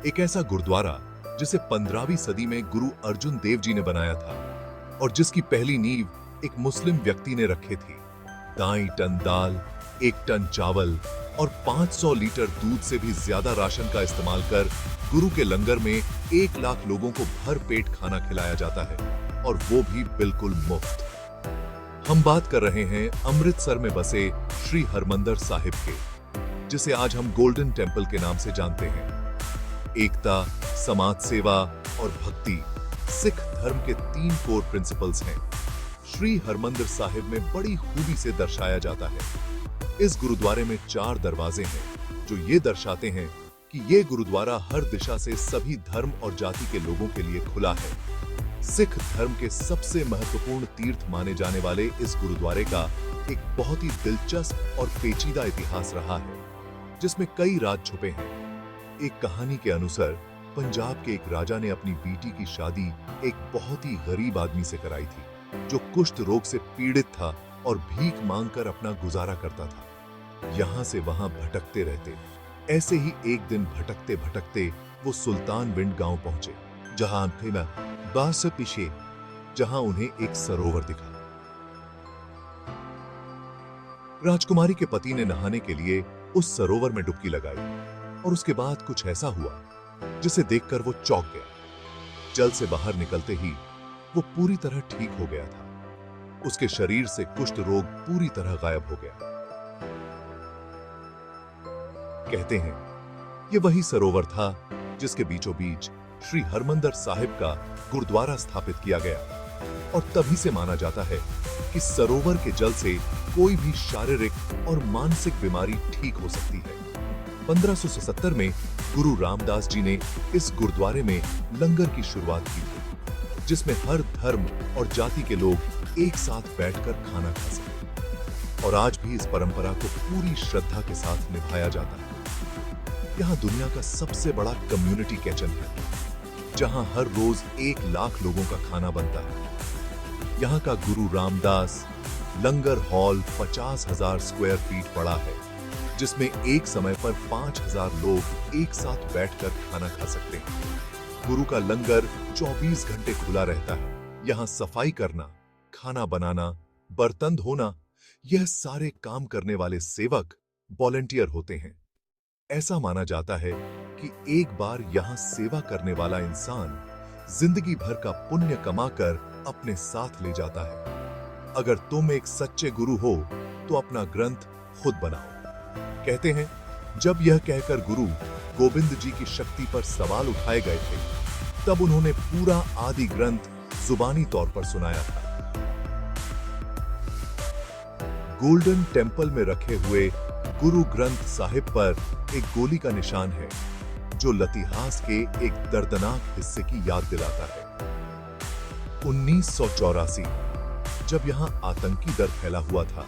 एक ऐसा गुरुद्वारा जिसे 15वीं सदी में गुरु अर्जुन देव जी ने बनाया था और जिसकी पहली नींव एक मुस्लिम व्यक्ति ने रखी थी। 2.5 टन दाल, 1 टन चावल और 500 लीटर दूध से भी ज्यादा राशन का इस्तेमाल कर गुरु के लंगर में 1 लाख लोगों को भर पेट खाना खिलाया जाता है, और वो भी बिल्कुल मुफ्त। हम बात कर रहे हैं अमृतसर में बसे श्री हरमंदिर साहिब के, जिसे आज हम गोल्डन टेंपल के नाम से जानते हैं। एकता, समाज सेवा और भक्ति सिख धर्म के 3 कोर प्रिंसिपल्स हैं। श्री हरमंदिर साहिब में बड़ी खूबी से दर्शाया जाता है। इस गुरुद्वारे में 4 दरवाजे हैं जो ये दर्शाते हैं कि ये गुरुद्वारा हर दिशा से सभी धर्म और जाति के लोगों के लिए खुला है। सिख धर्म के सबसे महत्वपूर्ण तीर्थ माने जाने वाले इस गुरुद्वारे का एक बहुत ही दिलचस्प और पेचीदा इतिहास रहा है, जिसमें कई राज छुपे हैं। एक कहानी के अनुसार पंजाब के एक राजा ने अपनी बेटी की शादी एक बहुत ही गरीब आदमी से कराई थी, जो कुष्ठ रोग से पीड़ित था और भीख मांगकर अपना गुजारा करता था। यहाँ से वहां भटकते रहते। ऐसे ही एक दिन भटकते भटकते वो सुल्तान विंड गांव पहुंचे, जहां थे ना बास पीछे, जहां उन्हें एक सरोवर दिखा। राजकुमारी के पति ने नहाने के लिए उस सरोवर में डुबकी लगाई और उसके बाद कुछ ऐसा हुआ जिसे देखकर वो चौंक गया। जल से बाहर निकलते ही वो पूरी तरह ठीक हो गया था। उसके शरीर से कुष्ठ रोग पूरी तरह गायब हो गया। कहते हैं ये वही सरोवर था जिसके बीचों बीच श्री हरमंदिर साहिब का गुरुद्वारा स्थापित किया गया, और तभी से माना जाता है कि सरोवर के जल से कोई भी शारीरिक और मानसिक बीमारी ठीक हो सकती है। 1577 में गुरु रामदास जी ने इस गुरुद्वारे में लंगर की शुरुआत की थी, जिसमें हर धर्म और जाति के लोग एक साथ बैठकर खाना खा सके, और आज भी इस परंपरा को पूरी श्रद्धा के साथ निभाया जाता है। यहाँ दुनिया का सबसे बड़ा कम्युनिटी किचन है, जहां हर रोज 1 लाख लोगों का खाना बनता है। यहाँ का गुरु रामदास लंगर हॉल 50,000 स्क्वायर फीट बड़ा है, जिसमें एक समय पर 5,000 लोग एक साथ बैठकर खाना खा सकते हैं। गुरु का लंगर 24 घंटे खुला रहता है। यहाँ सफाई करना, खाना बनाना, बर्तन धोना, यह सारे काम करने वाले सेवक वॉलंटियर होते हैं। ऐसा माना जाता है कि एक बार यहाँ सेवा करने वाला इंसान जिंदगी भर का पुण्य कमाकर अपने साथ ले जाता है। अगर तुम एक सच्चे गुरु हो तो अपना ग्रंथ खुद बनाओ। कहते हैं जब यह कहकर गुरु गोविंद जी की शक्ति पर सवाल उठाए गए थे, तब उन्होंने पूरा आदि ग्रंथ जुबानी तौर पर सुनाया था। गोल्डन टेंपल में रखे हुए गुरु ग्रंथ साहिब पर एक गोली का निशान है, जो लतिहास के एक दर्दनाक हिस्से की याद दिलाता है। 1984 जब यहां आतंकी डर फैला हुआ था,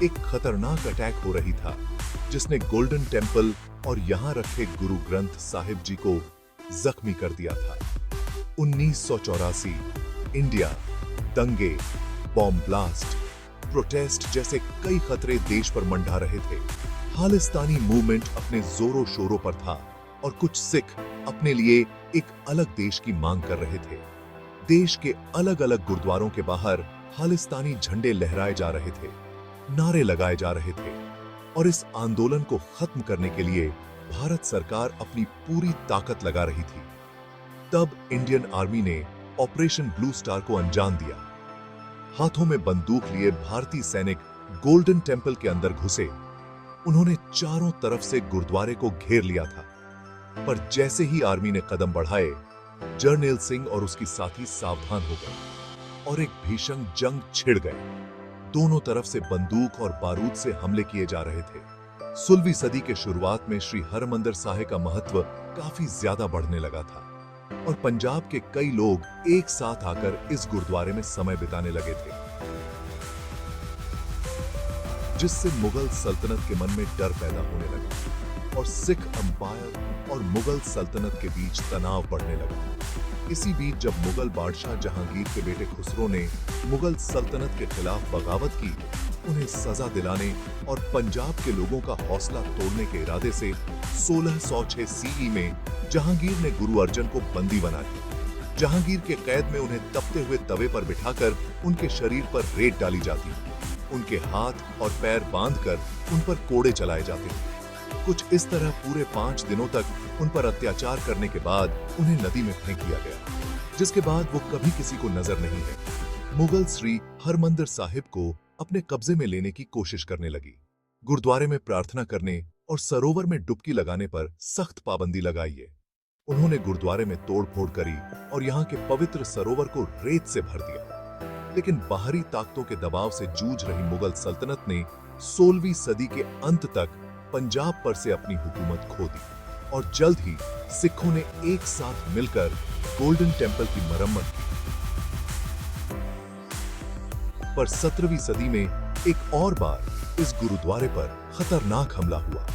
एक खतरनाक अटैक हो रही था, जिसने गोल्डन टेंपल और यहां रखे गुरु ग्रंथ साहिब जी को जख्मी कर दिया था। 1984 इंडिया, दंगे, बॉम्ब ब्लास्ट, प्रोटेस्ट जैसे कई खतरे देश पर मंडरा रहे थे। खालिस्तानी मूवमेंट अपने जोरों शोरों पर था और कुछ सिख अपने लिए एक अलग देश की मांग कर रहे थे। देश के अलग अलग गुरुद्वारों के बाहर खालिस्तानी झंडे लहराए जा रहे थे, नारे लगाए जा रहे थे, और इस आंदोलन को खत्म करने के लिए भारत सरकार अपनी पूरी ताकत लगा रही थी। तब इंडियन आर्मी ने ऑपरेशन ब्लू स्टार को अंजाम दिया। हाथों में बंदूक लिए भारतीय सैनिक गोल्डन टेंपल के अंदर घुसे। उन्होंने चारों तरफ से गुरुद्वारे को घेर लिया था, पर जैसे ही आर्मी ने कदम बढ़ाए, जर्नैल सिंह और उसकी साथी सावधान हो गए और एक भीषण जंग छिड़ गई। दोनों तरफ से बंदूक और बारूद से हमले किए जा रहे थे। 16वीं सदी के शुरुआत में श्री हरमंदिर साहिब का महत्व काफी ज्यादा बढ़ने लगा था, और पंजाब के कई लोग एक साथ आकर इस गुरुद्वारे में समय बिताने लगे थे, जिससे मुगल सल्तनत के मन में डर पैदा होने लगा और सिख अंपायर और मुगल सल्तनत के बीच तनाव बढ़ने लगा। इसी बीच जब मुगल बादशाह जहांगीर के बेटे खुसरो ने मुगल सल्तनत के खिलाफ बगावत की, उन्हें सजा दिलाने और पंजाब के लोगों का हौसला तोड़ने के इरादे से 1606 सीई में जहांगीर ने गुरु अर्जन को बंदी बना लिया। जहांगीर के कैद में उन्हें तपते हुए तवे पर बिठाकर उनके शरीर पर रेत डाली जाती, उनके हाथ और पैर बांधकर उन पर कोड़े चलाए जाते। कुछ इस तरह पूरे 5 दिनों तक उन पर अत्याचार करने के बाद उन्हें नदी में फेंक दिया गया, जिसके बाद वो कभी किसी को नजर नहीं है। मुगल श्री हरमंदिर साहिब को अपने कब्जे में लेने की कोशिश करने लगी। गुरुद्वारे में प्रार्थना करने और सरोवर में डुबकी लगाने पर सख्त पाबंदी लगाई है। उन्होंने गुरुद्वारे में तोड़फोड़ करी और यहाँ के पवित्र सरोवर को रेत से भर दिया। लेकिन बाहरी ताकतों के दबाव से जूझ रही मुगल सल्तनत ने 16वीं सदी के अंत तक पंजाब पर से अपनी हुकूमत खो दी और जल्द ही सिखों ने एक साथ मिलकर गोल्डन टेम्पल की मरम्मत की। पर 17वीं सदी में एक और बार इस गुरुद्वारे पर खतरनाक हमला हुआ।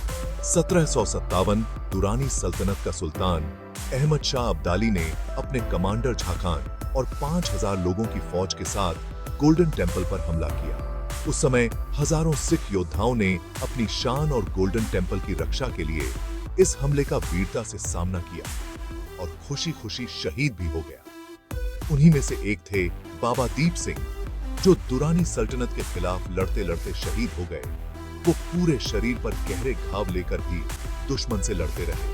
1757 दुरानी सल्तनत का सुल्तान अहमद शाह अब्दाली ने अपने कमांडर झाखान और 5000 लोगों की फौज के साथ गोल्डन टेम्पल पर हमला किया। उस समय हजारों सिख योद्धाओं ने अपनी शान और गोल्डन टेम्पल की रक्षा के लिए इस हमले का वीरता से सामना किया और खुशी-खुशी शहीद भी हो गया। उन्हीं में से एक थे बाबा दीप सिंह, जो दुरानी सल्तनत के खिलाफ लड़ते लड़ते शहीद हो गए। वो पूरे शरीर पर गहरे घाव लेकर भी दुश्मन से लड़ते रहे।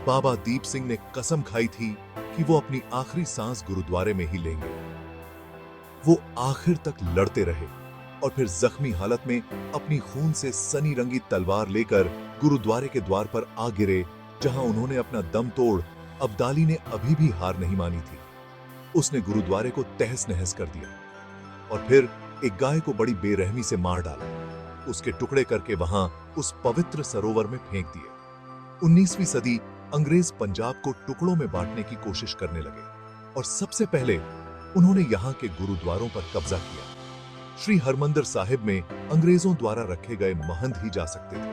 बाबा दीप सिंह ने कसम खाई थी कि वो अपनी आखिरी सांस गुरुद्वारे में ही लेंगे। वो आखिर तक लड़ते रहे और फिर जख्मी हालत में अपनी खून से सनी रंगी तलवार लेकर गुरुद्वारे के द्वार पर आ गिरे, जहां उन्होंने अपना दम तोड़ अब्दाली ने अभी भी हार नहीं मानी थी। उसने गुरुद्वारे को तहस नहस कर दिया और फिर एक गाय को बड़ी बेरहमी से मार डाला। उसके टुकड़े करके वहां उस पवित्र सरोवर में फेंक दिए। 19वीं सदी अंग्रेज पंजाब को टुकड़ों में बांटने की कोशिश करने लगे और सबसे पहले उन्होंने यहाँ के गुरुद्वारों पर कब्जा किया। श्री हरमंदिर साहिब में अंग्रेजों द्वारा रखे गए महंत ही जा सकते थे।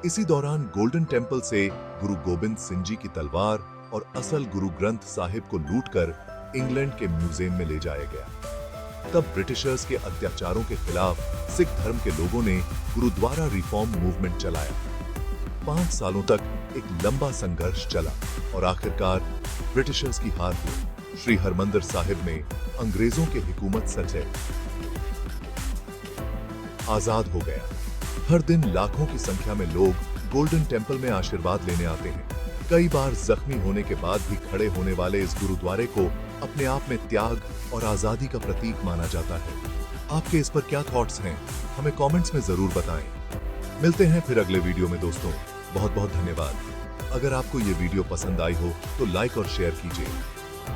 इसी दौरान गोल्डन टेम्पल से गुरु गोबिंद सिंह जी की तलवार और असल गुरु ग्रंथ साहिब को लूटकर इंग्लैंड के म्यूजियम में ले जाया गया। तब ब्रिटिशर्स के अत्याचारों के खिलाफ सिख धर्म के लोगों ने गुरुद्वारा रिफॉर्म मूवमेंट चलाया। 5 सालों तक एक लंबा संघर्ष चला और आखिरकार ब्रिटिशर्स की हार हुई। श्री हरमंदिर साहिब में अंग्रेजों की हुकूमत सच आजाद हो गया। हर दिन लाखों की संख्या में लोग गोल्डन टेम्पल में आशीर्वाद लेने आते हैं। कई बार जख्मी होने के बाद भी खड़े होने वाले इस गुरुद्वारे को अपने आप में त्याग और आजादी का प्रतीक माना जाता है। आपके इस पर क्या थॉट्स हैं? हमें कमेंट्स में जरूर बताएं। मिलते हैं फिर अगले वीडियो में दोस्तों। बहुत बहुत धन्यवाद। अगर आपको ये वीडियो पसंद आई हो तो लाइक और शेयर कीजिए।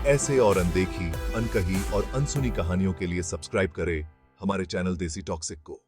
ऐसे और अनदेखी, अनकही और अनसुनी कहानियों के लिए सब्सक्राइब करें हमारे चैनल देसी टॉक्सिक को।